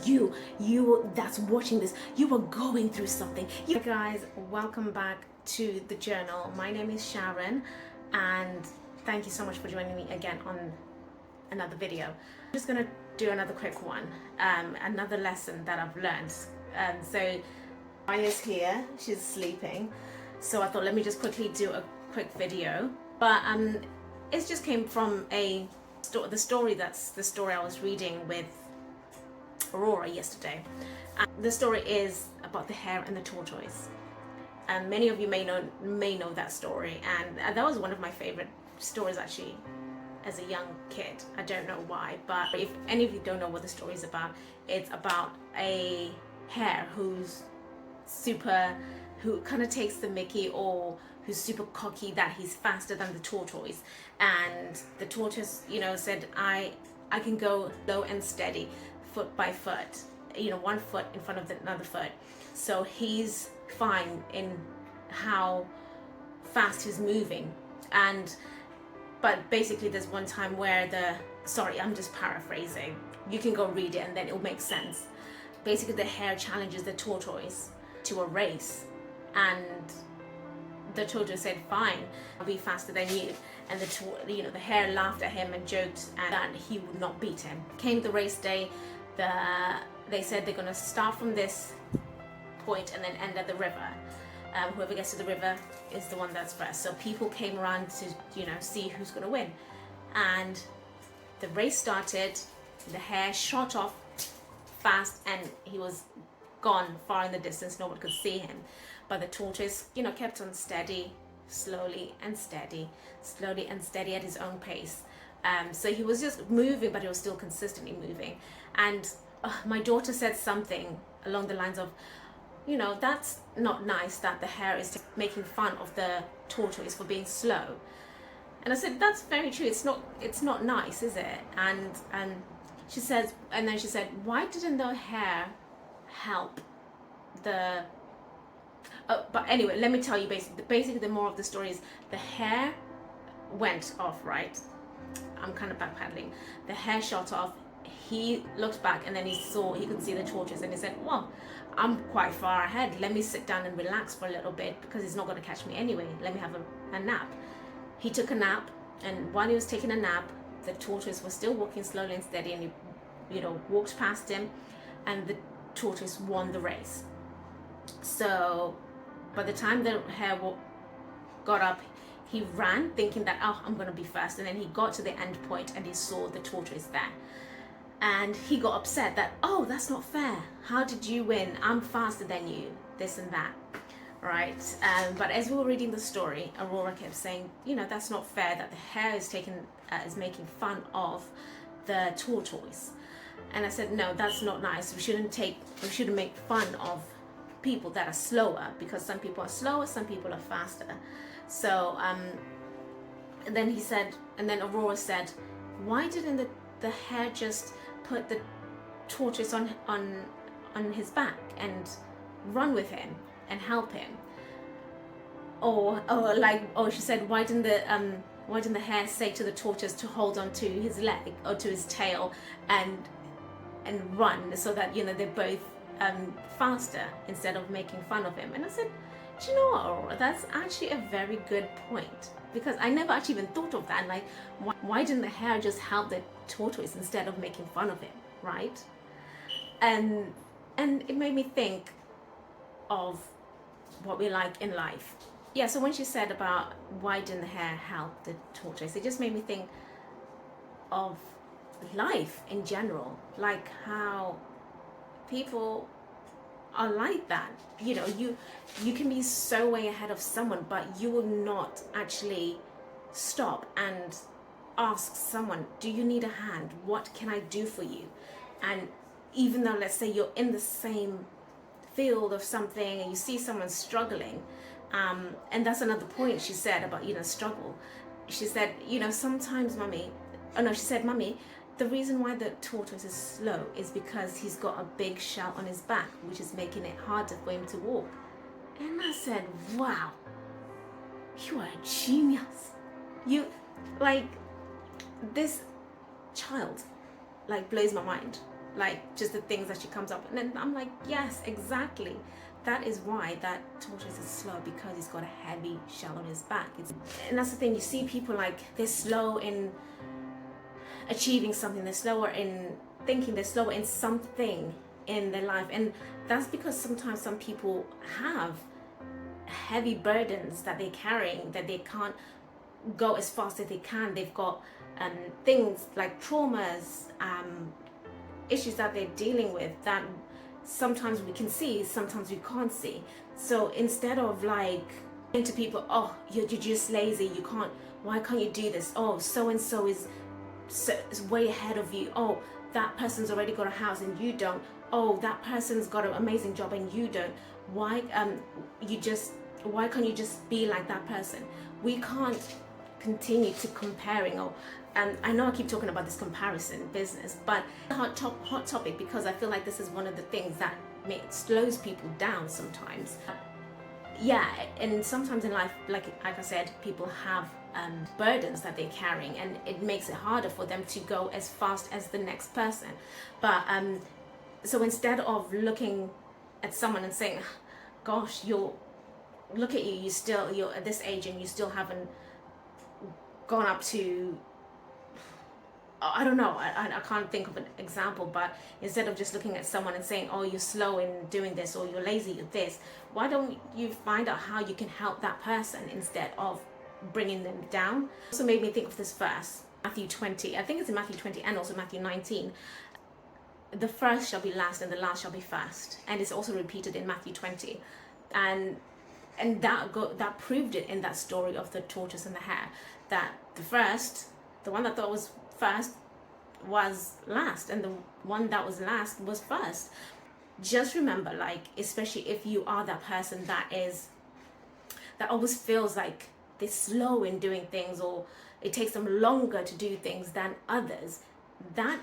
you that's watching this, you are going through something. You guys, welcome back to the journal. My name is Sharon, and thank you so much for joining me again on another video. I'm just gonna do another quick one, another lesson that I've learned. So Maya's here, she's sleeping, so I thought let me just quickly do a quick video. But it just came from the story I was reading with Aurora yesterday. The story is about the hare and the tortoise. And many of you may know that story, and that was one of my favorite stories actually as a young kid. I don't know why, but if any of you don't know what the story is about, it's about a hare who kind of takes the mickey, or who's super cocky that he's faster than the tortoise. And the tortoise, said, I can go low and steady, foot by foot, one foot in front of another foot. So he's fine in how fast he's moving. But basically there's one time where I'm just paraphrasing, you can go read it and then it'll make sense. Basically the hare challenges the tortoise to a race, and the tortoise said, fine, I'll be faster than you. And the hare laughed at him and joked that he would not beat him. Came the race day, they said they're going to start from this point and then end at the river. Whoever gets to the river is the one that's first. So people came around to see who's going to win. And the race started, the hare shot off fast and he was gone far in the distance, no one could see him. But the tortoise kept on steady, slowly and steady at his own pace. So he was just moving, but he was still consistently moving. And my daughter said something along the lines of, that's not nice that the hare is making fun of the tortoise for being slow. And I said, that's very true. It's not nice, is it? And she says, and then she said, why didn't the hare help the? But anyway, let me tell you basically the moral of the story is the hare went off, right? I'm kind of backpedaling. The hare shot off. He looked back and then he could see the tortoise, and he said, well, I'm quite far ahead. Let me sit down and relax for a little bit because he's not going to catch me anyway. Let me have a nap. He took a nap, and while he was taking a nap, the tortoise was still walking slowly and steady, and he walked past him, and the tortoise won the race. So by the time the hare got up, he ran thinking that, I'm going to be first. And then he got to the end point and he saw the tortoise there. And he got upset that, that's not fair. How did you win? I'm faster than you, this and that, right? But as we were reading the story, Aurora kept saying, that's not fair that the hare is making fun of the tortoise. And I said, no, that's not nice. We shouldn't make fun of people that are slower, because some people are slower, some people are faster. So and then Aurora said, why didn't the hare just put the tortoise on his back and run with him and help him? Or she said, why didn't the hare say to the tortoise to hold on to his leg or to his tail and run, so that they're both faster, instead of making fun of him? And I said, do you know what, Aurora, that's actually a very good point, because I never actually even thought of that. Like, why didn't the hare just help the tortoise instead of making fun of him, right? And it made me think of what we like in life. Yeah, so when she said about why didn't the hare help the tortoise, it just made me think of life in general, like how people are like that. You can be so way ahead of someone, but you will not actually stop and ask someone, do you need a hand? What can I do for you? And even though, let's say, you're in the same field of something and you see someone struggling, and that's another point she said about struggle. She said, sometimes mummy, the reason why the tortoise is slow is because he's got a big shell on his back, which is making it harder for him to walk. And I said, wow, you are a genius. This child blows my mind. like just the things that she comes up. And then I'm like, yes, exactly. That is why that tortoise is slow, because he's got a heavy shell on his back. And that's the thing, you see people like they're slow in achieving something, they're slower in thinking, they're slower in something in their life. And that's because sometimes some people have heavy burdens that they're carrying, that they can't go as fast as they can. They've got things like traumas, issues that they're dealing with that sometimes we can see, sometimes we can't see. So instead of like saying to people, oh, you're just lazy, you can't, why can't you do this? Oh, so and so is way ahead of you. Oh, that person's already got a house and you don't. Oh, that person's got an amazing job and you don't. Why can't you just be like that person? We can't continue to comparing. Or I know I keep talking about this comparison business, but hot topic, because I feel like this is one of the things that slows people down sometimes. Yeah, and sometimes in life, like I said, people have burdens that they're carrying, and it makes it harder for them to go as fast as the next person. But so instead of looking at someone and saying, gosh, look at you, you're at this age and you still haven't gone up to, I don't know, I can't think of an example, but instead of just looking at someone and saying, oh, you're slow in doing this, or you're lazy at this, why don't you find out how you can help that person instead of bringing them down? Also made me think of this verse, Matthew 20, I think it's in Matthew 20 and also Matthew 19. The first shall be last and the last shall be first. And it's also repeated in Matthew 20. And that proved it in that story of the tortoise and the hare, that the one that thought was first was last, and the one that was last was first. Just remember, like, especially if you are that person that always feels like they're slow in doing things, or it takes them longer to do things than others, that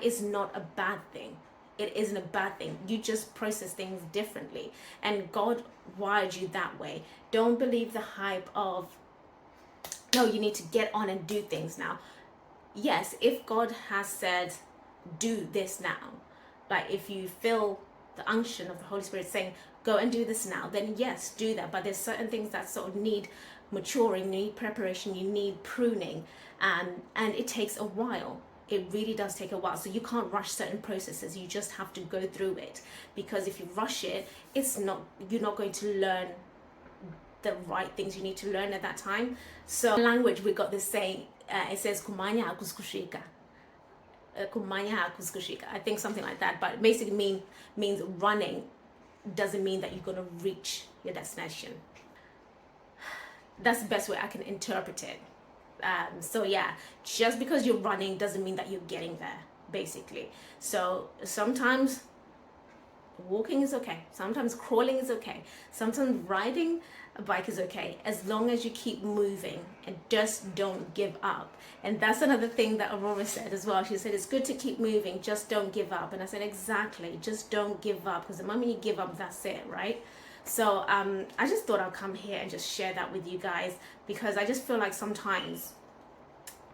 is not a bad thing. It isn't a bad thing. You just process things differently, and God wired you that way. Don't believe the hype of, no, you need to get on and do things now. Yes, if God has said, do this now, like if you feel the unction of the Holy Spirit saying, go and do this now, then yes, do that. But there's certain things that sort of need maturing, you need preparation, you need pruning, and it takes a while. It really does take a while. So you can't rush certain processes. You just have to go through it, because if you rush it, you're not going to learn the right things you need to learn at that time. So in language, we got this saying, it says kumanya hakuskushika. I think something like that, but basically means running doesn't mean that you're going to reach your destination. That's the best way I can interpret it. So yeah, just because you're running doesn't mean that you're getting there, basically. So sometimes walking is okay, sometimes crawling is okay, sometimes riding a bike is okay, as long as you keep moving and just don't give up. And that's another thing that Aurora said as well. She said it's good to keep moving, just don't give up. And I said, exactly, just don't give up, because the moment you give up, that's it, right? So I just thought I'd come here and just share that with you guys, because I just feel like sometimes,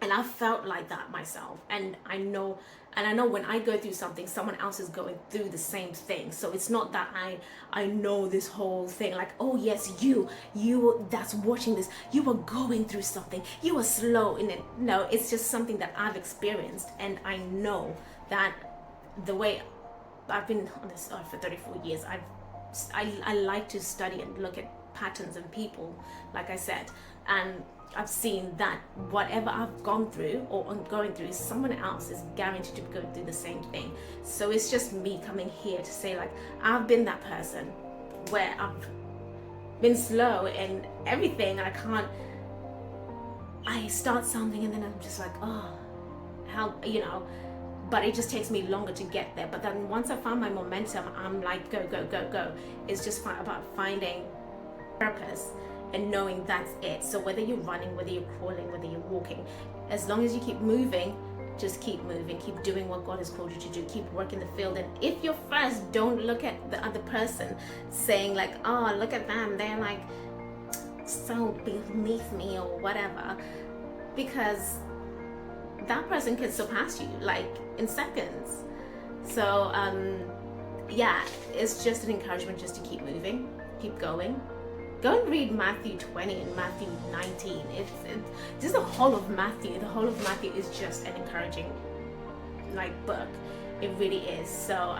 and I felt like that myself, and I know when I go through something, someone else is going through the same thing. So it's not that I know this whole thing, like, oh yes, you that's watching this, you were going through something, you were slow in it. No, it's just something that I've experienced, and I know that the way I've been on this earth for 34 years, I like to study and look at patterns and people, like I said, and I've seen that whatever I've gone through or I'm going through, someone else is guaranteed to be going through the same thing. So it's just me coming here to say, like, I've been that person where I've been slow in everything. I start something and then I'm just like, oh, how, but it just takes me longer to get there. But then once I find my momentum, I'm like, go, go, go, go. It's just about finding purpose and knowing that's it. So whether you're running, whether you're crawling, whether you're walking, as long as you keep moving, just keep moving, keep doing what God has called you to do, keep working the field. And if you're first, don't look at the other person saying like, oh, look at them, they're like so beneath me or whatever, because that person can surpass you like in seconds. So yeah, it's just an encouragement just to keep moving, keep going. Go and read Matthew 20 and Matthew 19. It's just the whole of Matthew. The whole of Matthew is just an encouraging like book. It really is. So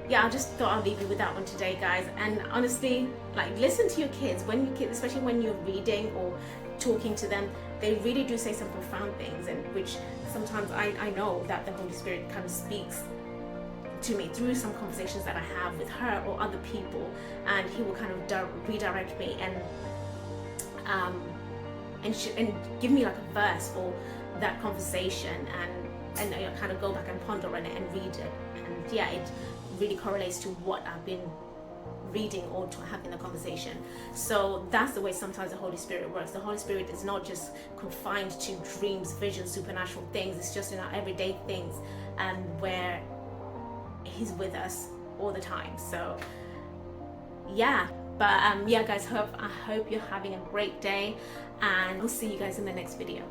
yeah, I just thought I'll leave you with that one today, guys. And honestly, like, listen to your kids when you kids, especially when you're reading or talking to them. They really do say some profound things, and which sometimes I know that the Holy Spirit kind of speaks to me through some conversations that I have with her or other people, and he will kind of redirect me and give me like a verse for that conversation, and I kind of go back and ponder on it and read it, and yeah, it really correlates to what I've been reading or to having the conversation. So that's the way sometimes the Holy Spirit works. The Holy Spirit is not just confined to dreams, visions, supernatural things. It's just in our everyday things, where he's with us all the time. So yeah, but yeah guys, I hope you're having a great day, and I'll see you guys in the next video.